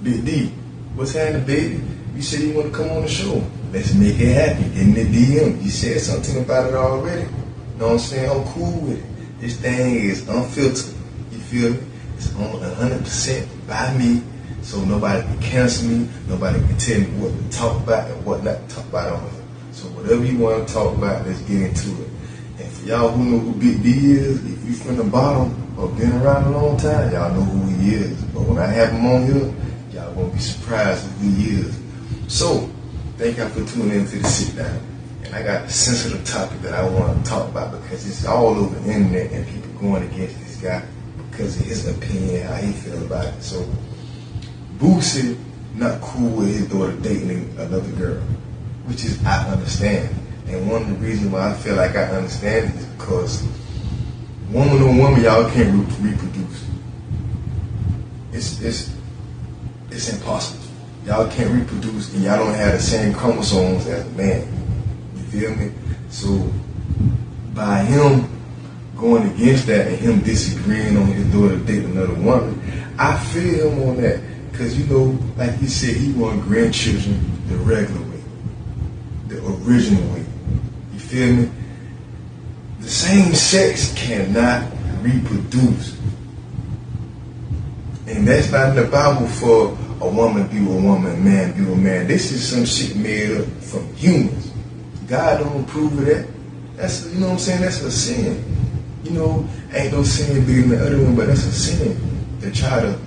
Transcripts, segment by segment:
Big D, what's happening, baby? You said you want to come on the show. Let's make it happen. Get in the DM. You said something about it already. Know what I'm saying? I'm cool with it. This thing is unfiltered. You feel me? It's on 100% by me. So nobody can cancel me. Nobody can tell me what to talk about and what not to talk about on it. So whatever you want to talk about, let's get into it. And for y'all who know who Big D is, if you from the bottom or been around a long time, y'all know who he is. But when I have him on here, y'all won't be surprised who he is. So, thank y'all for tuning in to the Sit Down. And I got a sensitive topic that I want to talk about because it's all over the internet and people going against this guy because of his opinion, how he feel about it. So, Boosie not cool with his daughter dating another girl, which is, I understand. And one of the reasons why I feel like I understand it is because woman on woman, y'all can't reproduce. It's impossible. Y'all can't reproduce and y'all don't have the same chromosomes as a man. You feel me? So by him going against that and him disagreeing on his daughter dating another woman, I feel him on that. Because you know, like he said, he want grandchildren the regular way, the original way. You feel me? The same sex cannot reproduce. And that's not in the Bible for a woman be with a woman, a man be with a man. This is some shit made up from humans. God don't approve of that. That's, you know what I'm saying? That's a sin. You know, ain't no sin bigger than the other one, but that's a sin to try to,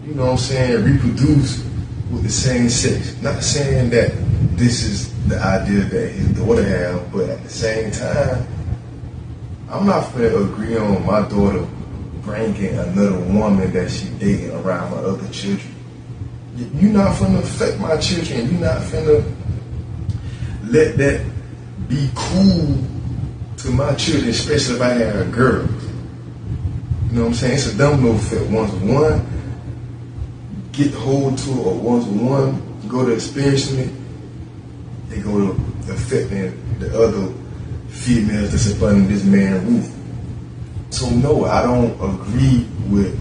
you know what I'm saying, reproduce with the same sex. Not saying that this is the idea that his daughter have, but at the same time, I'm not gonna agree on my daughter bringing another woman that she dating around my other children. You're not finna affect my children. You're not finna let that be cool to my children, especially if I had a girl. You know what I'm saying? It's a domino effect. Once one get hold to it, or once one go to experiencing it, they go to affecting the other females that's up under this man's roof. So no, I don't agree with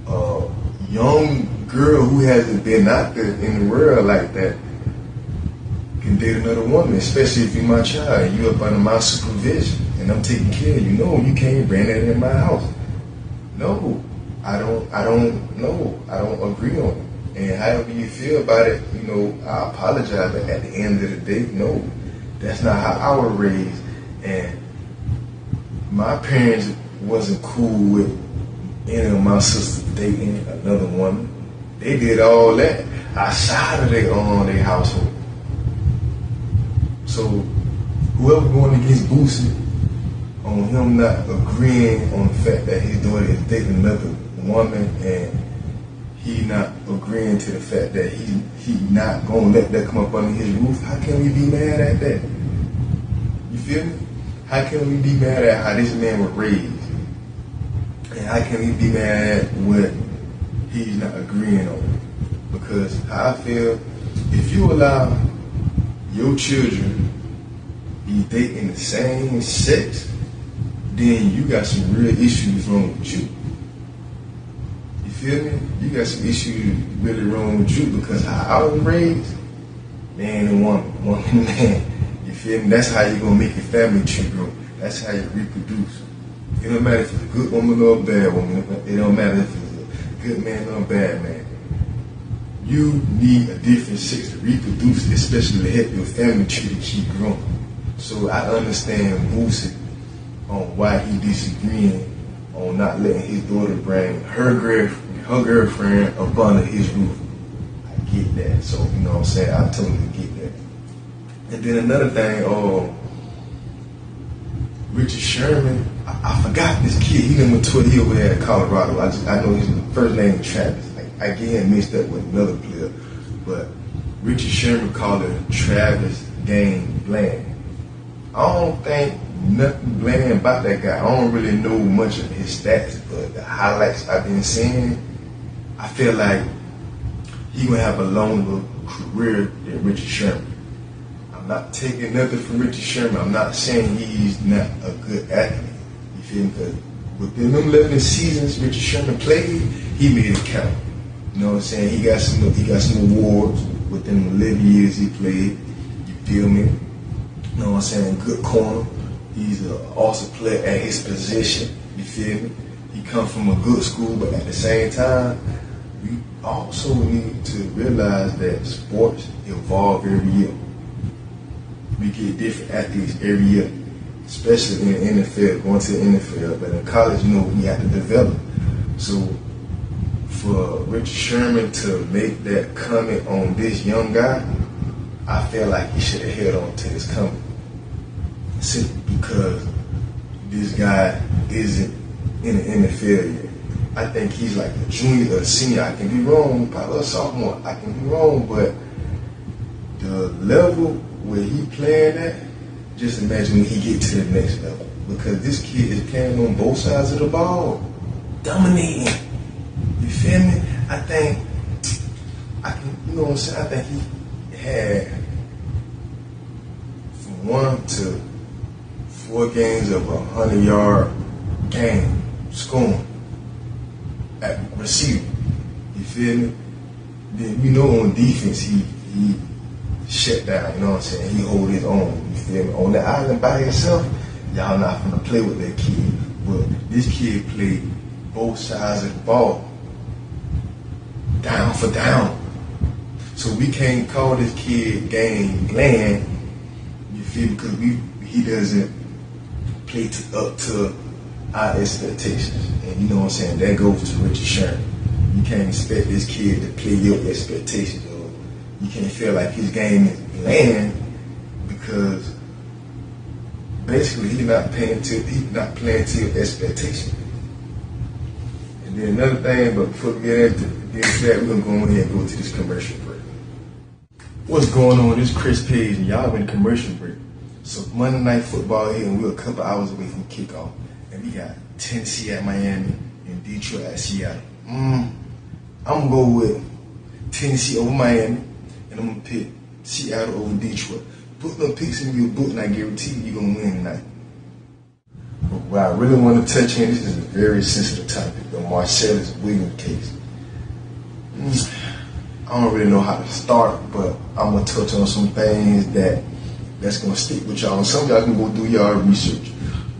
a young girl who hasn't been out there in the world like that can date another woman, especially if you're my child and you up under my supervision and I'm taking care of you. No, you can't bring that in my house. No, I don't agree on it. And however you feel about it, you know, I apologize, but at the end of the day, no, that's not how I was raised. And my parents wasn't cool with any of my sisters dating another woman. They did all that outside of their household. So whoever going against Boosie on him not agreeing on the fact that his daughter is dating another woman and he not agreeing to the fact that he not gonna let that come up under his roof, how can we be mad at that? You feel me? How can we be mad at how this man was raised? And how can we be mad at what he's not agreeing on? Because I feel if you allow your children be dating the same sex, then you got some real issues wrong with you. You feel me? You got some issues really wrong with you because how I was raised, man and woman, woman and man. You feel me? That's how you're going to make your family tree grow. That's how you reproduce. It don't matter if it's a good woman or a bad woman. It don't matter if it's a good man or a bad man. You need a different sex to reproduce, especially to help your family tree to keep growing. So I understand Boosie on why he disagreeing on not letting his daughter bring her girlfriend up under his roof. I get that. So, you know what I'm saying? I totally get that. And then another thing, Richard Sherman, I forgot this kid. He number 12. He over there in Colorado. I know his first name is Travis. I get him mixed up with another player, but Richard Sherman called it Travis Game Bland. I don't think nothing bland about that guy. I don't really know much of his stats, but the highlights I've been seeing, I feel like he gonna have a longer career than Richard Sherman. I'm not taking nothing from Richard Sherman. I'm not saying he's not a good athlete. You feel me? Because within them 11 seasons Richard Sherman played, he made it count. You know what I'm saying? He got some awards within the 11 years he played. You feel me? You know what I'm saying? Good corner. He's an awesome player at his position. You feel me? He comes from a good school, but at the same time, we also need to realize that sports evolve every year. We get different athletes every year, especially in the NFL, going to the NFL. But in college, you know, we have to develop. So for Richard Sherman to make that comment on this young guy, I feel like he should have held on to his comment. Simply because this guy isn't in the NFL yet. I think he's like a junior or a senior. I can be wrong, probably a sophomore. I can be wrong, but the level where he playing at, just imagine when he get to the next level. Because this kid is playing on both sides of the ball, dominating. You feel me? I think, you know what I'm saying? I think he had from 1 to 4 games of 100-yard game scoring at receiver. You feel me? Then you know on defense he shut down, you know what I'm saying? He hold his own, you feel me? On the island by himself, y'all not gonna play with that kid. But this kid played both sides of the ball, down for down. So we can't call this kid game bland, you feel me? Because he doesn't play up to our expectations. And you know what I'm saying? That goes to Richard Sherman. You can't expect this kid to play your expectations. Or you can't feel like his game is bland because basically he's not playing to your expectation. And then another thing, but before we get into that, we're gonna go ahead and go to this commercial break. What's going on? This is Chris Page, and y'all been commercial break. So Monday Night Football here, and we're a couple hours away from kickoff. And we got Tennessee at Miami and Detroit at Seattle. I'm going to go with Tennessee over Miami, and I'm going to pick Seattle over Detroit. Put them picks in your book, and I guarantee you're going to win tonight. But what I really want to touch on, this is a very sensitive topic, the Marcellus Williams case. I don't really know how to start, but I'm going to touch on some things that's going to stick with y'all. And some of y'all can go do y'all research.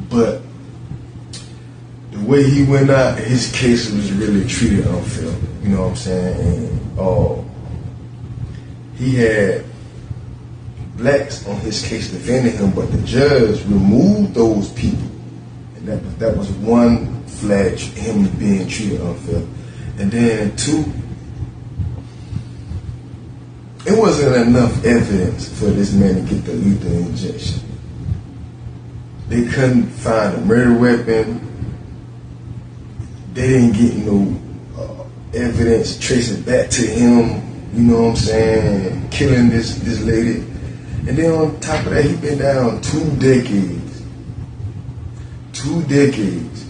But the way he went out, his case was really treated unfair. You know what I'm saying? And he had blacks on his case defending him, but the judge removed those people. And that was one flag, him being treated unfair. And then 2, it wasn't enough evidence for this man to get the lethal injection. They couldn't find a murder weapon. They didn't get no evidence tracing back to him, you know what I'm saying, killing this lady. And then on top of that, he been down 2 decades. 2 decades.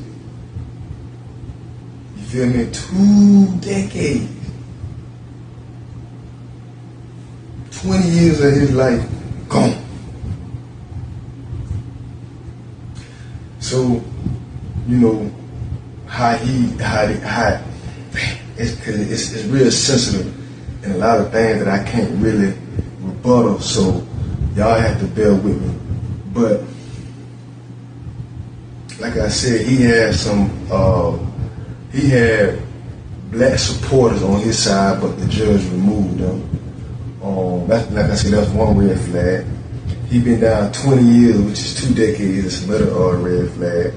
You feel me? 2 decades. 20 years of his life gone. So, you know, it's real sensitive and a lot of things that I can't really rebuttal, so y'all have to bear with me. But like I said, he had black supporters on his side, but the judge removed them. Like I said, that's one red flag. He been down 20 years, which is 2 decades. It's another red flag.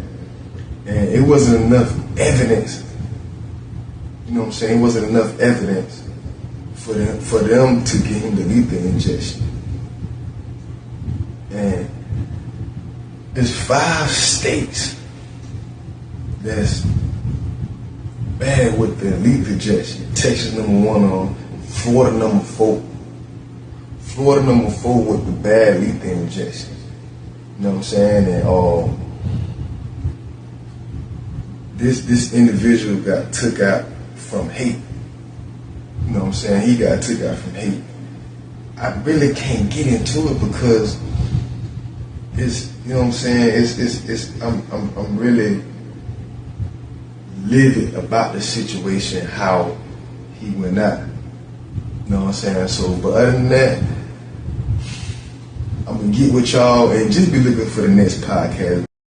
And it wasn't enough evidence. You know what I'm saying? It wasn't enough evidence for them to give him the lethal injection. And there's 5 states that's bad with the lethal injection. Texas #1, Florida #4. Florida #4 with the bad lethal injections. You know what I'm saying? And this individual got took out from hate. You know what I'm saying? He got took out from hate. I really can't get into it because it's, you know what I'm saying? I'm really livid about the situation, how he went out. You know what I'm saying? So, but other than that, I'm gonna get with y'all and just be looking for the next podcast.